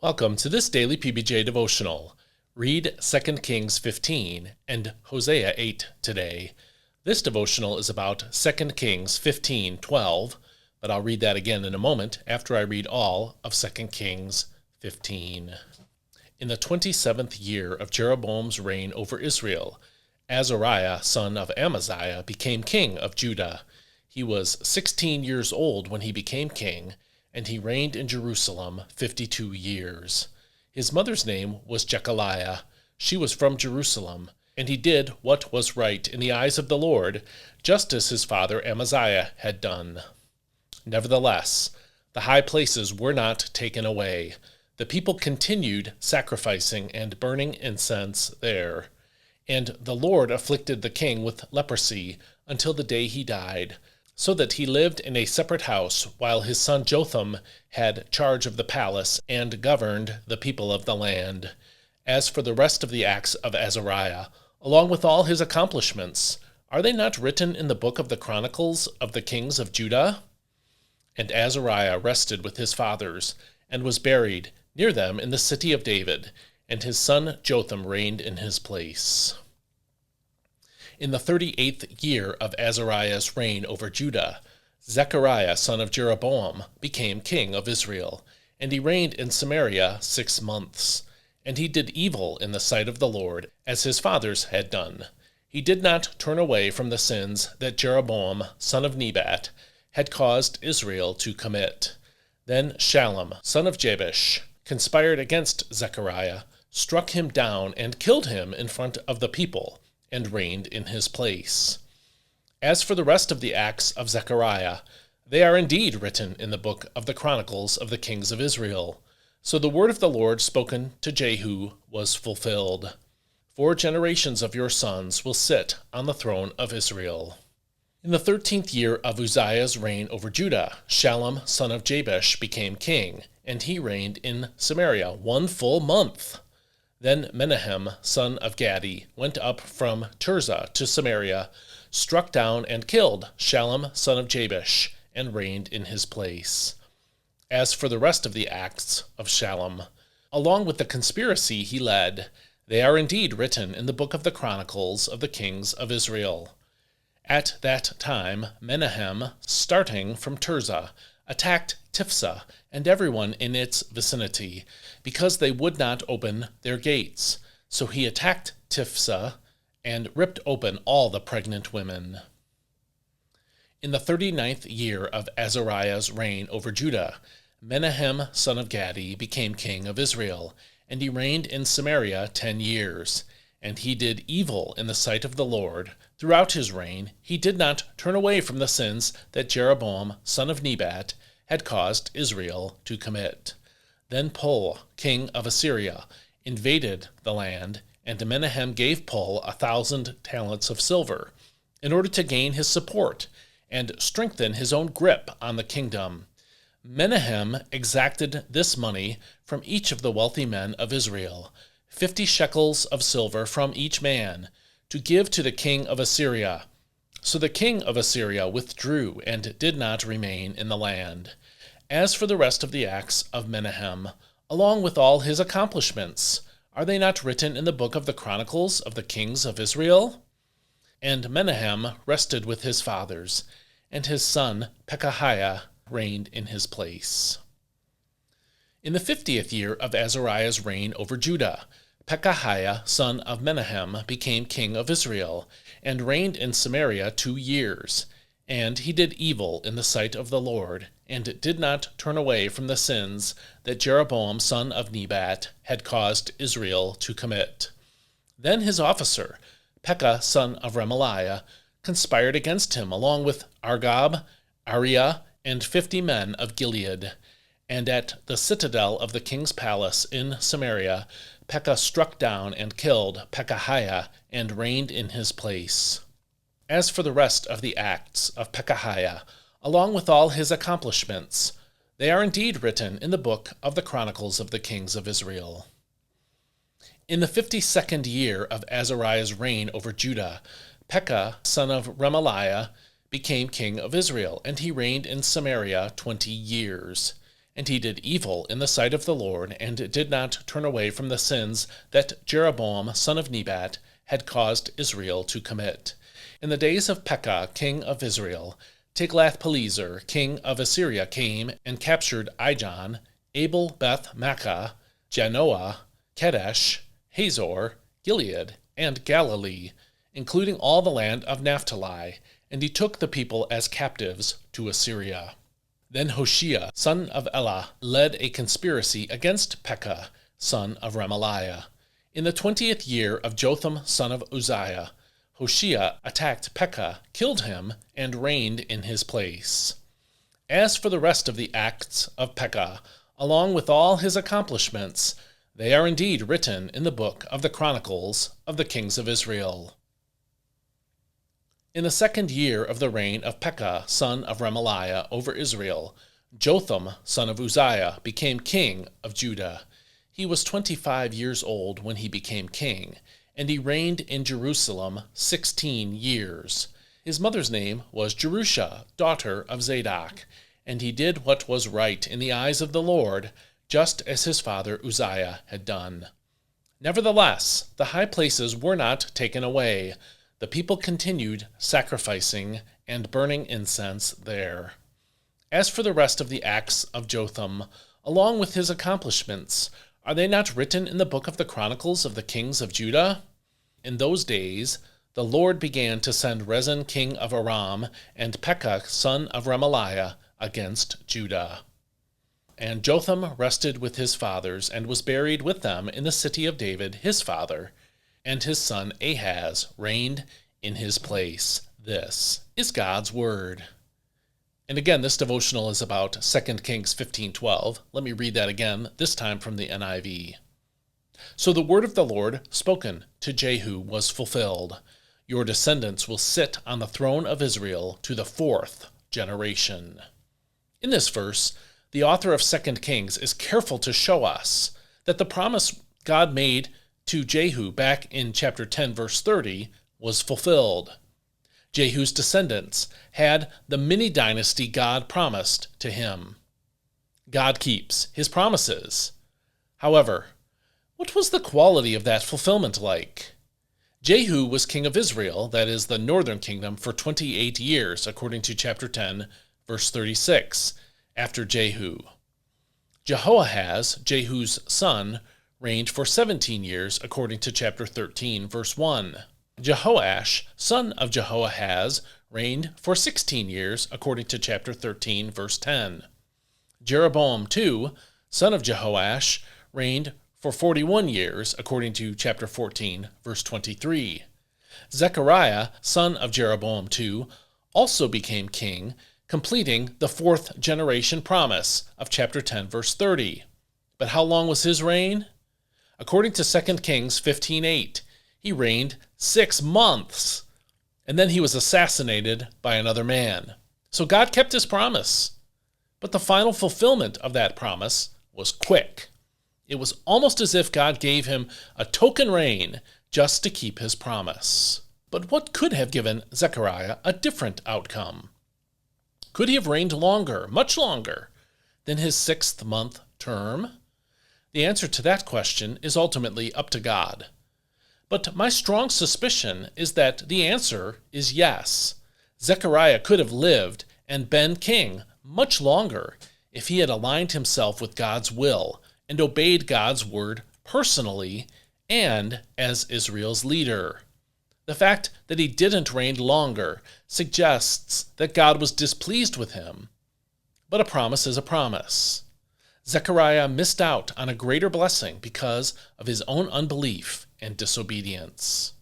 Welcome to this daily PBJ devotional. Read 2 Kings 15 and Hosea 8 today. This devotional is about 2 Kings 15:12, but I'll read that again in a moment after I read all of 2 Kings 15. In the 27th year of Jeroboam's reign over Israel, Azariah, son of Amaziah, became king of Judah. He was 16 years old when he became king, and he reigned in Jerusalem 52 years. His mother's name was Jechaliah. She was from Jerusalem, and he did what was right in the eyes of the Lord, just as his father Amaziah had done. Nevertheless, the high places were not taken away. The people continued sacrificing and burning incense there. And the Lord afflicted the king with leprosy until the day he died, so that he lived in a separate house, while his son Jotham had charge of the palace and governed the people of the land. As for the rest of the acts of Azariah, along with all his accomplishments, are they not written in the book of the Chronicles of the kings of Judah? And Azariah rested with his fathers, and was buried near them in the city of David, and his son Jotham reigned in his place. In the 38th year of Azariah's reign over Judah, Zechariah son of Jeroboam became king of Israel, and he reigned in Samaria 6 months. And he did evil in the sight of the Lord, as his fathers had done. He did not turn away from the sins that Jeroboam son of Nebat had caused Israel to commit. Then Shallum son of Jabesh conspired against Zechariah, struck him down, and killed him in front of the people, and reigned in his place. As for the rest of the acts of Zechariah, they are indeed written in the book of the Chronicles of the kings of Israel. So the word of the Lord spoken to Jehu was fulfilled. 4 generations of your sons will sit on the throne of Israel. In the 13th year of Uzziah's reign over Judah, Shallum son of Jabesh became king, and he reigned in Samaria 1 full month. Then Menahem, son of Gadi, went up from Tirzah to Samaria, struck down and killed Shallum, son of Jabesh, and reigned in his place. As for the rest of the acts of Shallum, along with the conspiracy he led, they are indeed written in the book of the Chronicles of the kings of Israel. At that time, Menahem, starting from Tirzah, attacked Tiphsah and everyone in its vicinity, because they would not open their gates. So he attacked Tiphsah and ripped open all the pregnant women. In the 39th year of Azariah's reign over Judah, Menahem son of Gadi became king of Israel, and he reigned in Samaria 10 years. And he did evil in the sight of the Lord. Throughout his reign he did not turn away from the sins that Jeroboam son of Nebat had caused Israel to commit. Then Pul, king of Assyria, invaded the land, and Menahem gave Pul 1,000 talents of silver, in order to gain his support and strengthen his own grip on the kingdom. Menahem exacted this money from each of the wealthy men of Israel, 50 shekels of silver from each man, to give to the king of Assyria. So the king of Assyria withdrew and did not remain in the land. As for the rest of the acts of Menahem, along with all his accomplishments, are they not written in the book of the Chronicles of the kings of Israel? And Menahem rested with his fathers, and his son Pekahiah reigned in his place. In the 50th year of Azariah's reign over Judah, Pekahiah son of Menahem became king of Israel, and reigned in Samaria 2 years. And he did evil in the sight of the Lord, and did not turn away from the sins that Jeroboam son of Nebat had caused Israel to commit. Then his officer, Pekah son of Remaliah, conspired against him, along with Argob, Ariah, and 50 men of Gilead. And at the citadel of the king's palace in Samaria, Pekah struck down and killed Pekahiah, and reigned in his place. As for the rest of the acts of Pekahiah, along with all his accomplishments, they are indeed written in the book of the Chronicles of the kings of Israel. In the 52nd year of Azariah's reign over Judah, Pekah son of Remaliah became king of Israel, and he reigned in Samaria 20 years. And he did evil in the sight of the Lord, and did not turn away from the sins that Jeroboam son of Nebat had caused Israel to commit. In the days of Pekah king of Israel, Tiglath-Pileser king of Assyria came and captured Ijon, Abel Beth Maachah, Janoah, Kedesh, Hazor, Gilead, and Galilee, including all the land of Naphtali, and he took the people as captives to Assyria. Then Hoshea, son of Elah, led a conspiracy against Pekah, son of Remaliah. In the 20th year of Jotham, son of Uzziah, Hoshea attacked Pekah, killed him, and reigned in his place. As for the rest of the acts of Pekah, along with all his accomplishments, they are indeed written in the book of the Chronicles of the Kings of Israel. In the 2nd year of the reign of Pekah, son of Remaliah, over Israel, Jotham, son of Uzziah, became king of Judah. He was 25 years old when he became king, and he reigned in Jerusalem 16 years. His mother's name was Jerusha, daughter of Zadok, and he did what was right in the eyes of the Lord, just as his father Uzziah had done. Nevertheless, the high places were not taken away. The people continued sacrificing and burning incense there. As for the rest of the acts of Jotham, along with his accomplishments, are they not written in the book of the Chronicles of the Kings of Judah? In those days, the Lord began to send Rezin king of Aram and Pekah son of Remaliah against Judah. And Jotham rested with his fathers and was buried with them in the city of David his father, and his son Ahaz reigned in his place. This is God's word. And again, this devotional is about 2 Kings 15:12. Let me read that again, this time from the NIV. So the word of the Lord spoken to Jehu was fulfilled. Your descendants will sit on the throne of Israel to the 4th generation. In this verse, the author of 2 Kings is careful to show us that the promise God made to Jehu back in chapter 10, verse 30, was fulfilled. Jehu's descendants had the mini-dynasty God promised to him. God keeps his promises. However, what was the quality of that fulfillment like? Jehu was king of Israel, that is, the northern kingdom, for 28 years, according to chapter 10, verse 36, after Jehu. Jehoahaz, Jehu's son, reigned for 17 years, according to chapter 13, verse 1. Jehoash, son of Jehoahaz, reigned for 16 years, according to chapter 13, verse 10. Jeroboam II, son of Jehoash, reigned for 41 years, according to chapter 14, verse 23. Zechariah, son of Jeroboam II, also became king, completing the 4th generation promise of chapter 10, verse 30. But how long was his reign? According to 2 Kings 15:8, he reigned 6 months, and then he was assassinated by another man. So God kept his promise, but the final fulfillment of that promise was quick. It was almost as if God gave him a token reign just to keep his promise. But what could have given Zechariah a different outcome? Could he have reigned longer, much longer, than his 6th month term? The answer to that question is ultimately up to God. But my strong suspicion is that the answer is yes. Zechariah could have lived and been king much longer if he had aligned himself with God's will and obeyed God's word personally and as Israel's leader. The fact that he didn't reign longer suggests that God was displeased with him. But a promise is a promise. Zechariah missed out on a greater blessing because of his own unbelief and disobedience.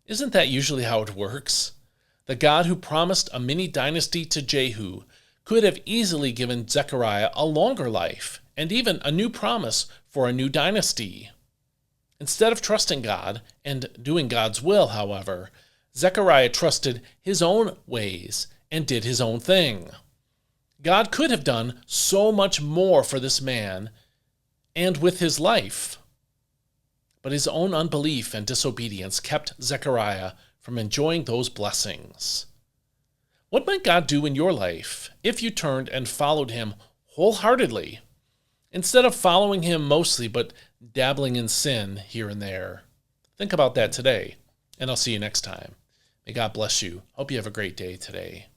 Isn't that usually how it works? The God who promised a mini-dynasty to Jehu could have easily given Zechariah a longer life and even a new promise for a new dynasty. Instead of trusting God and doing God's will, however, Zechariah trusted his own ways and did his own thing. God could have done so much more for this man and with his life. But his own unbelief and disobedience kept Zechariah from enjoying those blessings. What might God do in your life if you turned and followed him wholeheartedly instead of following him mostly but dabbling in sin here and there? Think about that today, and I'll see you next time. May God bless you. Hope you have a great day today.